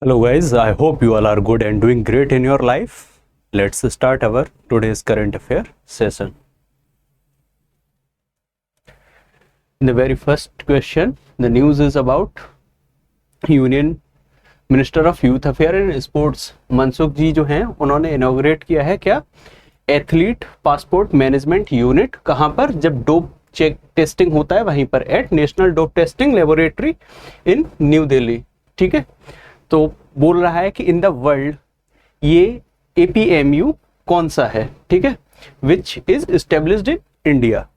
Hello guys, I hope you all are good and doing great in your life. Let's start our today's current affair session. The very first question, the news is about Union Minister of Youth Affairs and Sports Mansukh जी जो हैं उन्होंने inaugurate किया है क्या athlete passport management unit. कहाँ पर? जब dope check testing होता है वहीं पर, at national dope testing laboratory in New Delhi. ठीक है, तो बोल रहा है कि इन द वर्ल्ड ये APMU कौन सा है, ठीक है, which is established in India.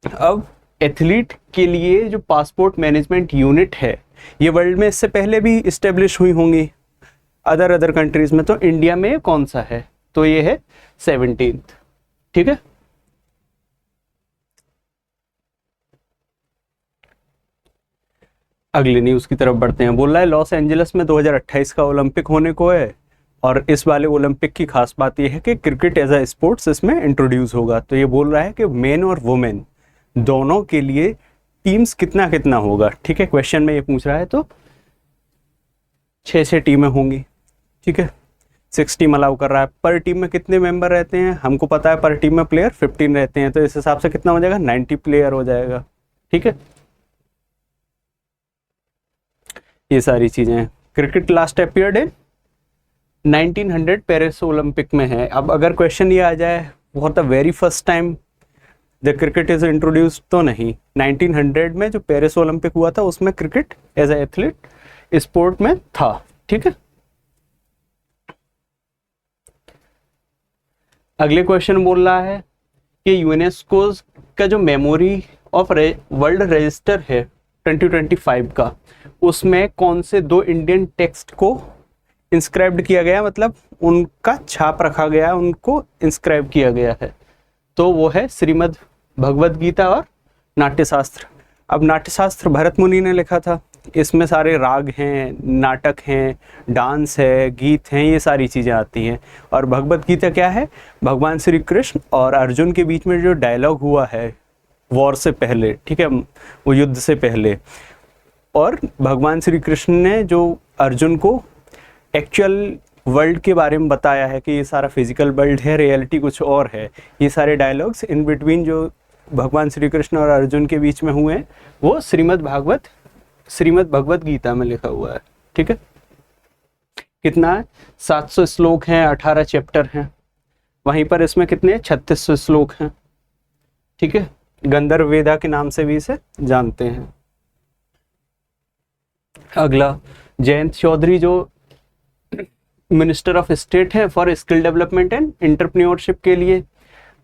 अब एथलीट के लिए जो पासपोर्ट मैनेजमेंट यूनिट है ये वर्ल्ड में इससे पहले भी इस्टेब्लिश हुई होंगी अदर कंट्रीज में, तो इंडिया में कौन सा है? तो ये है 17th। ठीक है, अगली न्यूज की तरफ बढ़ते हैं। बोल रहा है लॉस एंजलिस में 2028 का ओलंपिक होने को है और इस वाले ओलंपिक की खास बात यह है कि क्रिकेट एज अ स्पोर्ट्स इसमें इंट्रोड्यूस होगा। तो ये बोल रहा है कि मेन और वुमेन दोनों के लिए टीम्स कितना कितना होगा। ठीक है, क्वेश्चन में ये पूछ रहा है। तो 6 टीमें होंगी। ठीक है, 6 टीम अलाउ कर रहा है। पर टीम में कितने मेंबर रहते हैं हमको पता है, पर टीम में प्लेयर 15 रहते हैं, तो इस हिसाब से कितना हो जाएगा, 90 प्लेयर हो जाएगा। ठीक है, ये सारी चीजें। Cricket last appeared in 1900 Paris Olympic में है। अब अगर क्वेश्चन ये आ जाए for the very first time the cricket is introduced, तो नहीं, 1900 में जो पेरिस ओलंपिक हुआ था उसमें cricket as a athlete sport में था। ठीक है, अगले क्वेश्चन बोल रहा है कि यूनेस्को का जो मेमोरी ऑफ वर्ल्ड रजिस्टर है 2025 का, उसमें कौन से 2 इंडियन टेक्स्ट को इंस्क्राइब्ड किया गया, मतलब उनका छाप रखा गया, उनको इंस्क्राइब किया गया है। तो वो है श्रीमद् भगवद गीता और नाट्यशास्त्र। अब नाट्यशास्त्र भरत मुनि ने लिखा था, इसमें सारे राग हैं, नाटक हैं, डांस है, गीत हैं, ये सारी चीज़ें आती हैं। और भगवद गीता क्या है? भगवान श्री कृष्ण और अर्जुन के बीच में जो डायलॉग हुआ है वॉर से पहले, ठीक है, वो युद्ध से पहले, और भगवान श्री कृष्ण ने जो अर्जुन को एक्चुअल वर्ल्ड के बारे में बताया है कि ये सारा फिजिकल वर्ल्ड है, रियलिटी कुछ और है। ये सारे डायलॉग्स इन बिटवीन जो भगवान श्री कृष्ण और अर्जुन के बीच में हुए हैं वो श्रीमद् भगवद गीता में लिखा हुआ है। ठीक है, कितना है? 700 श्लोक हैं, 18 चैप्टर हैं। वहीं पर इसमें कितने 3600 श्लोक हैं। ठीक है, गंधर्व वेदा के नाम से भी इसे जानते हैं। अगला, जयंत चौधरी जो मिनिस्टर ऑफ स्टेट है for skill development and entrepreneurship के लिए,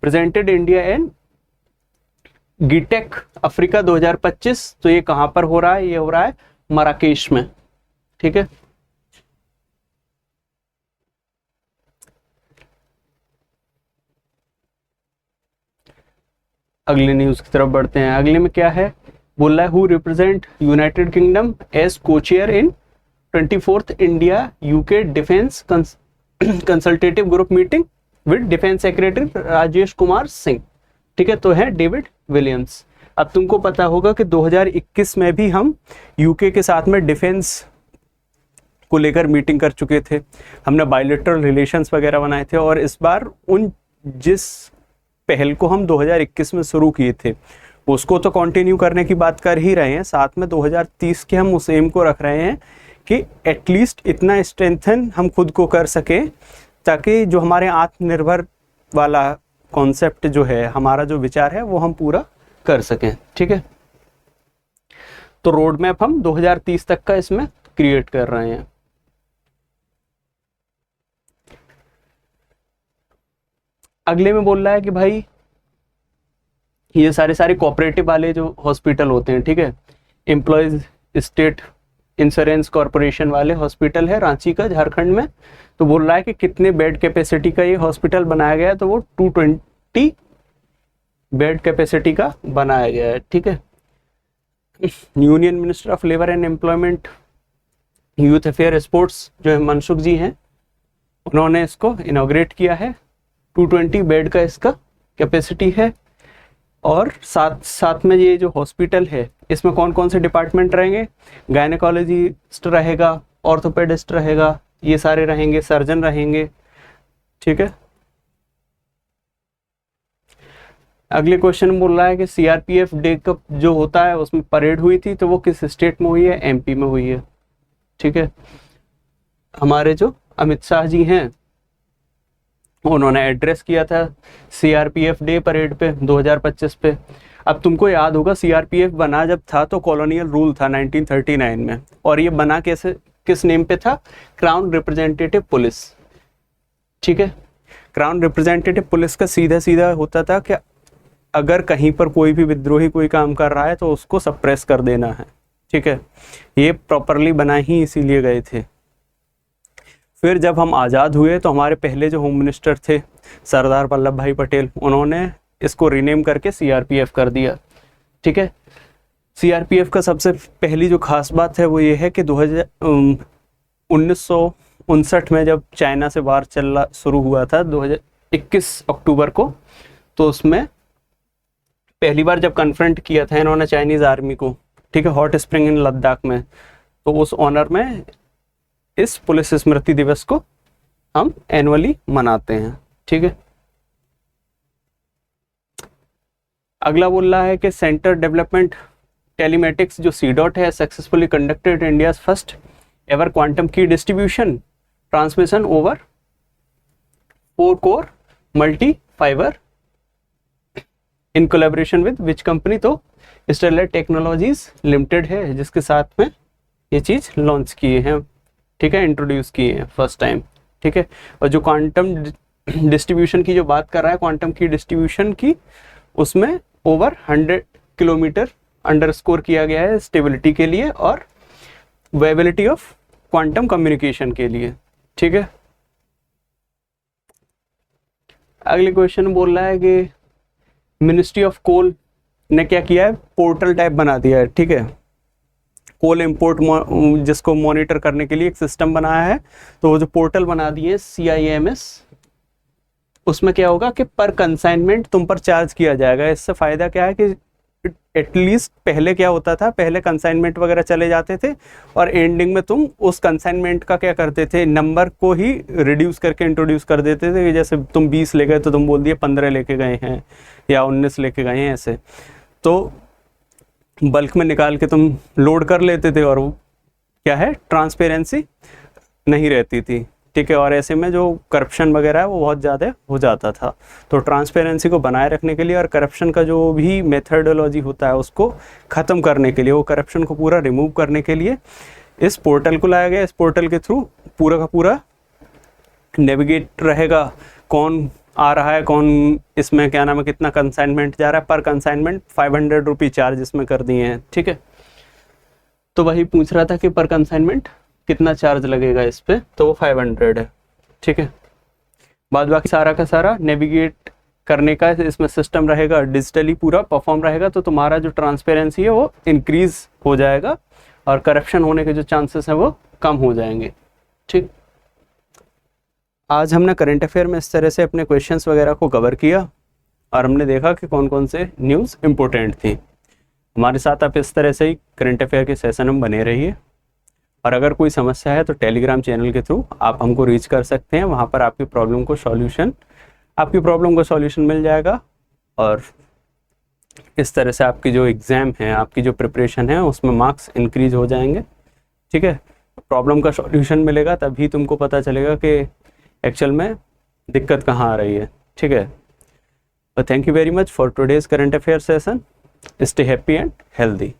प्रेजेंटेड इंडिया एंड गीटेक अफ्रीका 2025। तो ये कहां पर हो रहा है? ये हो रहा है मराकेश में। ठीक है, अगले न्यूज की तरफ बढ़ते हैं। अगले में क्या है? बोल रहा है who represent United Kingdom as co chair in 24th India UK defence consultative group meeting with defence secretary Rajesh Kumar Singh. ठीक है, तो है डेविड विलियम्स। अब तुमको पता होगा कि 2021 में भी हम यूके के साथ में डिफेंस को लेकर मीटिंग कर चुके थे, हमने बायलैटरल रिलेशंस वगैरह बनाए थे, और इस बार उन जिस पहल को हम 2021 में शुरू किए थे उसको तो कंटिन्यू करने की बात कर ही रहे हैं, साथ में 2030 के हम उस एम को रख रहे हैं कि एटलीस्ट इतना स्ट्रेंथन हम खुद को कर सकें ताकि जो हमारे आत्मनिर्भर वाला कॉन्सेप्ट जो है, हमारा जो विचार है वो हम पूरा कर सकें। ठीक है, तो रोड मैप हम 2030 तक का इसमें क्रिएट कर रहे हैं। अगले में बोल रहा है कि भाई ये सारे कोऑपरेटिव वाले जो हॉस्पिटल होते हैं, ठीक है, एम्प्लॉयज स्टेट इंश्योरेंस कॉरपोरेशन वाले हॉस्पिटल है रांची का, झारखंड में। तो बोल रहा है कि कितने बेड कैपेसिटी का ये हॉस्पिटल बनाया गया है? तो वो 220 बेड कैपेसिटी का बनाया गया है। ठीक है, union minister of labour and employment youth affair sports जो है मनसुख जी हैं, उन्होंने इसको इनॉग्रेट किया है। 220 बेड का इसका कैपेसिटी है। और साथ में ये जो हॉस्पिटल है इसमें कौन कौन से डिपार्टमेंट रहेंगे? गायनेकोलॉजिस्ट रहेगा, ऑर्थोपेडिस्ट रहेगा, ये सारे रहेंगे, सर्जन रहेंगे, ठीक है। अगले क्वेश्चन बोल रहा है कि सीआरपीएफ डे का जो होता है उसमें परेड हुई थी, तो वो किस स्टेट में हुई है? एमपी में हुई है, ठीक है। हमारे जो अमित शाह जी हैं उन्होंने एड्रेस किया था सीआरपीएफ डे परेड पे 2025 पे। अब तुमको याद होगा सीआरपीएफ बना जब था तो कॉलोनियल रूल था 1939 में, और ये बना कैसे, किस नेम पे था? क्राउन रिप्रेजेंटेटिव पुलिस, ठीक है। क्राउन रिप्रेजेंटेटिव पुलिस का सीधा सीधा होता था कि अगर कहीं पर कोई भी विद्रोही कोई काम कर रहा है तो उसको सप्रेस कर देना है, ठीक है। ये प्रॉपरली बना ही इसीलिए गए थे। फिर जब हम आज़ाद हुए तो हमारे पहले जो होम मिनिस्टर थे सरदार वल्लभ भाई पटेल, उन्होंने इसको रीनेम करके सीआरपीएफ कर दिया, ठीक है। सीआरपीएफ का सबसे पहली जो खास बात है वो ये है कि 1959 में जब चाइना से वार चलना शुरू हुआ था 2021 अक्टूबर को, तो उसमें पहली बार जब कन्फ्रंट किया था इन्होंने चाइनीज़ आर्मी को, ठीक है, हॉट स्प्रिंग इन लद्दाख में, तो उस ऑनर में इस पुलिस स्मृति दिवस को हम एनुअली मनाते हैं, ठीक है। अगला बोल रहा है कि सेंटर डेवलपमेंट टेलीमेटिक्स जो सीडॉट है successfully conducted India's first ever quantum key distribution transmission over 4 core multi fiber in collaboration with which company? तो स्टेरलाइट टेक्नोलॉजीज लिमिटेड है जिसके साथ में ये चीज़ लॉन्च किए हैं, ठीक है, इंट्रोड्यूस किए हैं फर्स्ट टाइम, ठीक है। और जो क्वांटम डिस्ट्रीब्यूशन की जो बात कर रहा है, क्वांटम की डिस्ट्रीब्यूशन की, उसमें ओवर 100 किलोमीटर अंडरस्कोर किया गया है स्टेबिलिटी के लिए और वेबिलिटी ऑफ क्वांटम कम्युनिकेशन के लिए, ठीक है। अगले क्वेश्चन बोल रहा है कि मिनिस्ट्री ऑफ कोल ने क्या किया है? पोर्टल टाइप बना दिया है, ठीक है। कोल इंपोर्ट जिसको मॉनिटर करने के लिए एक सिस्टम बनाया है, तो वो जो पोर्टल बना दिए CIMS, उसमें क्या होगा कि पर कंसाइनमेंट तुम पर चार्ज किया जाएगा। इससे फ़ायदा क्या है कि एटलीस्ट पहले क्या होता था, पहले कंसाइनमेंट वगैरह चले जाते थे और एंडिंग में तुम उस कंसाइनमेंट का क्या करते थे, नंबर को ही रिड्यूस करके इंट्रोड्यूस कर देते थे। जैसे तुम 20 ले गए तो तुम बोल दिए 15 लेके गए हैं या 19 लेके गए हैं, ऐसे तो बल्क में निकाल के तुम लोड कर लेते थे और वो क्या है, ट्रांसपेरेंसी नहीं रहती थी, ठीक है। और ऐसे में जो करप्शन वगैरह है वो बहुत ज़्यादा हो जाता था। तो ट्रांसपेरेंसी को बनाए रखने के लिए और करप्शन का जो भी मेथडोलॉजी होता है उसको ख़त्म करने के लिए, वो करप्शन को पूरा रिमूव करने के लिए इस पोर्टल को लाया गया। इस पोर्टल के थ्रू पूरा का पूरा नेविगेट रहेगा, कौन आ रहा है, कौन इसमें क्या नाम है, कितना कंसाइनमेंट जा रहा है। पर कंसाइनमेंट 500 रुपये चार्ज इसमें कर दिए हैं, ठीक है। तो वही पूछ रहा था कि पर कंसाइनमेंट कितना चार्ज लगेगा इस पे, तो वो 500 है, ठीक है। बाद बाकी सारा का सारा नेविगेट करने का इसमें सिस्टम रहेगा, डिजिटली पूरा परफॉर्म रहेगा, तो तुम्हारा जो ट्रांसपेरेंसी है वो इंक्रीज हो जाएगा और करप्शन होने के जो चांसेस हैं वो कम हो जाएंगे, ठीक। आज हमने करंट अफेयर में इस तरह से अपने क्वेश्चंस वगैरह को कवर किया और हमने देखा कि कौन कौन से न्यूज़ इम्पोर्टेंट थी। हमारे साथ आप इस तरह से ही करंट अफेयर के सेशन में बने रहिए, और अगर कोई समस्या है तो टेलीग्राम चैनल के थ्रू आप हमको रीच कर सकते हैं। वहाँ पर आपकी प्रॉब्लम को सॉल्यूशन मिल जाएगा, और इस तरह से आपकी जो एग्ज़ाम है, आपकी जो प्रिपरेशन है, उसमें मार्क्स इंक्रीज हो जाएंगे, ठीक है। प्रॉब्लम का सॉल्यूशन मिलेगा तभी तुमको पता चलेगा कि एक्चुअल में दिक्कत कहाँ आ रही है, ठीक है। Thank you very much for today's current affair session. Stay happy and healthy.